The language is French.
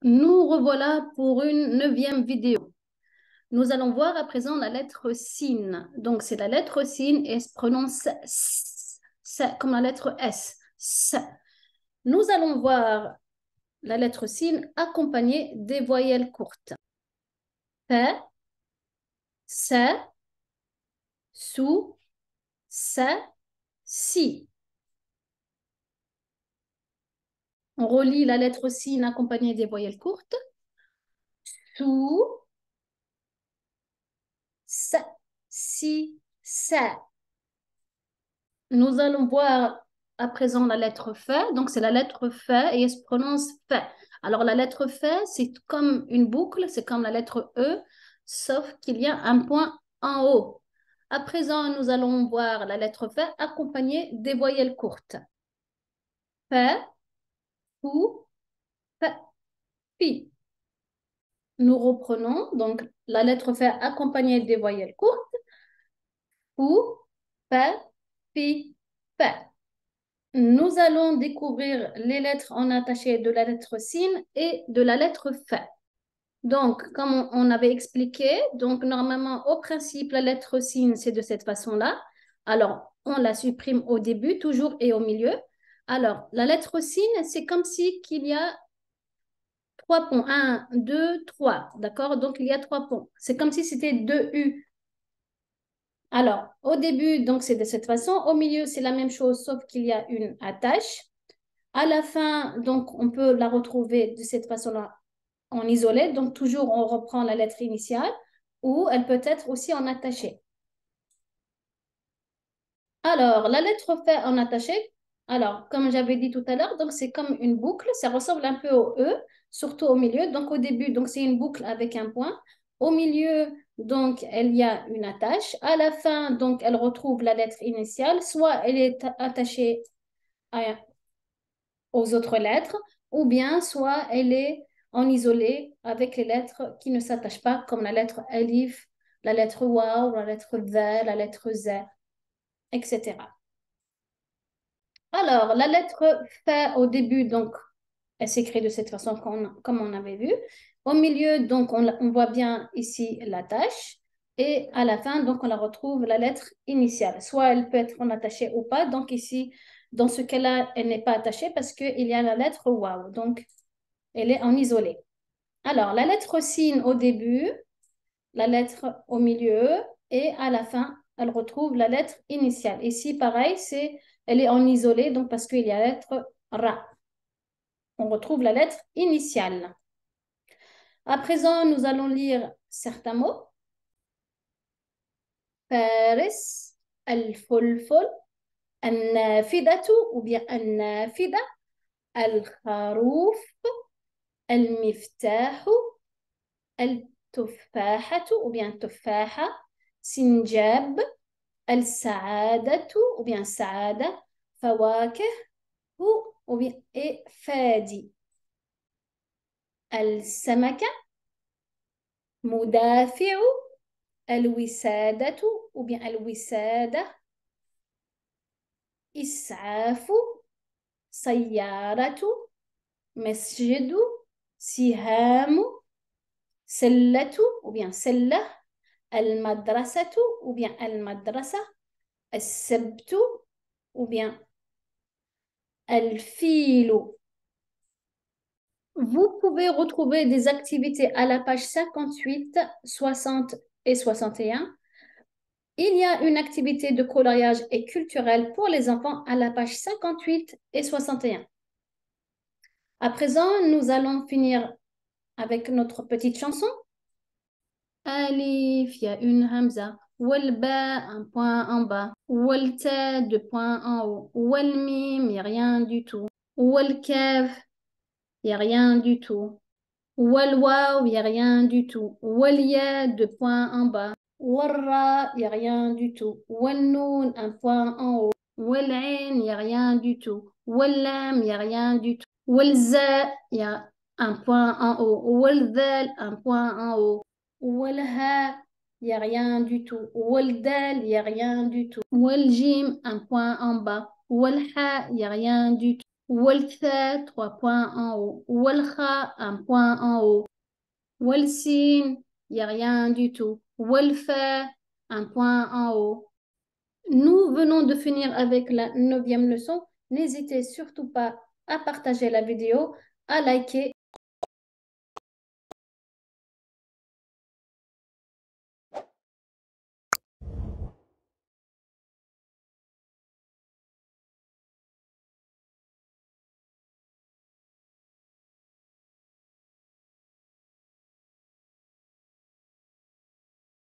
Nous revoilà pour une 9e vidéo. Nous allons voir à présent la lettre sin. Donc, c'est la lettre sin et elle se prononce comme la lettre S. S. Nous allons voir la lettre sin accompagnée des voyelles courtes. P, S, sou, sa, si. On relit la lettre sin accompagnée des voyelles courtes. Sou, sa, si, sa. Nous allons voir à présent la lettre F. Donc, c'est la lettre F et elle se prononce F. Alors, la lettre F, c'est comme une boucle, c'est comme la lettre E, sauf qu'il y a un point en haut. À présent, nous allons voir la lettre F accompagnée des voyelles courtes. F, ou, F, pi. Nous reprenons donc la lettre F accompagnée des voyelles courtes. Ou, F, pi, F. Nous allons découvrir les lettres en attaché de la lettre sin et de la lettre F. Donc, comme on avait expliqué, donc normalement, au principe, la lettre sin, c'est de cette façon-là. Alors, on la supprime au début, toujours et au milieu. Alors, la lettre sin, c'est comme si qu'il y a 3 ponts. 1, 2, 3. D'accord? Donc, il y a 3 ponts. C'est comme si c'était 2 U. Alors, au début, donc c'est de cette façon. Au milieu, c'est la même chose, sauf qu'il y a une attache. À la fin, donc, on peut la retrouver de cette façon-là en isolé. Donc, toujours, on reprend la lettre initiale ou elle peut être aussi en attaché. Alors, la lettre F en attaché, alors, comme j'avais dit tout à l'heure, donc c'est comme une boucle. Ça ressemble un peu au E, surtout au milieu. Donc, au début, donc c'est une boucle avec un point. Au milieu, donc, il y a une attache. À la fin, donc, elle retrouve la lettre initiale. Soit elle est attachée aux autres lettres, ou bien soit elle est en isolé avec les lettres qui ne s'attachent pas, comme la lettre alif, la lettre waw, la lettre dha, la lettre za, etc. Alors, la lettre fa au début, donc, elle s'écrit de cette façon comme on avait vu. Au milieu, donc, on voit bien ici l'attache. Et à la fin, donc, on la retrouve la lettre initiale. Soit elle peut être en attachée ou pas. Donc, ici, dans ce cas-là, elle n'est pas attachée parce qu'il y a la lettre waw. Donc, elle est en isolé. Alors, la lettre sin au début, la lettre au milieu et à la fin, elle retrouve la lettre initiale. Ici, pareil, elle est en isolé, donc parce qu'il y a la lettre ra. On retrouve la lettre initiale. À présent, nous allons lire certains mots. Faris, al-fulful, al-nafidatu ou bien al-nafida, al-kharouf, al-miftahu, التفاحة ou bien تفاحة سنجاب السعادة ou bien سعادة فواكه ou bien et فادي السمكة مدافع الوسادة ou bien الوسادة إسعاف سيارة مسجد سهام سلة ou bien سلة المدرسة ou bien المدرسة السبت ou bien الفيل. Vous pouvez retrouver des activités à la page 58, 60 et 61. Il y a une activité de coloriage et culturel pour les enfants à la page 58 et 61. À présent, nous allons finir avec notre petite chanson. Alif, il y a une hamza. Walba, un point en bas. Walta, 2 points en haut. Walmim, il n'y a rien du tout. Walkaf, il n'y a rien du tout. Walwaw, il n'y a rien du tout. Walia, 2 points en bas. Warra, il n'y a rien du tout. Walnoun, un point en haut. Walain, il n'y a rien du tout. Wallam, il n'y a rien du tout. Walza, il y a un point en haut. Walzal, un point en haut. Walha, il n'y a rien du tout. Waldal, il n'y a rien du tout. Waljim, un point en bas. Walha, il n'y a rien du tout. Waltha, 3 points en haut. Walkha, 1 point en haut. Walsin, il n'y a rien du tout. Walfa, 1 point en haut. Nous venons de finir avec la 9e leçon. N'hésitez surtout pas à partager la vidéo, à liker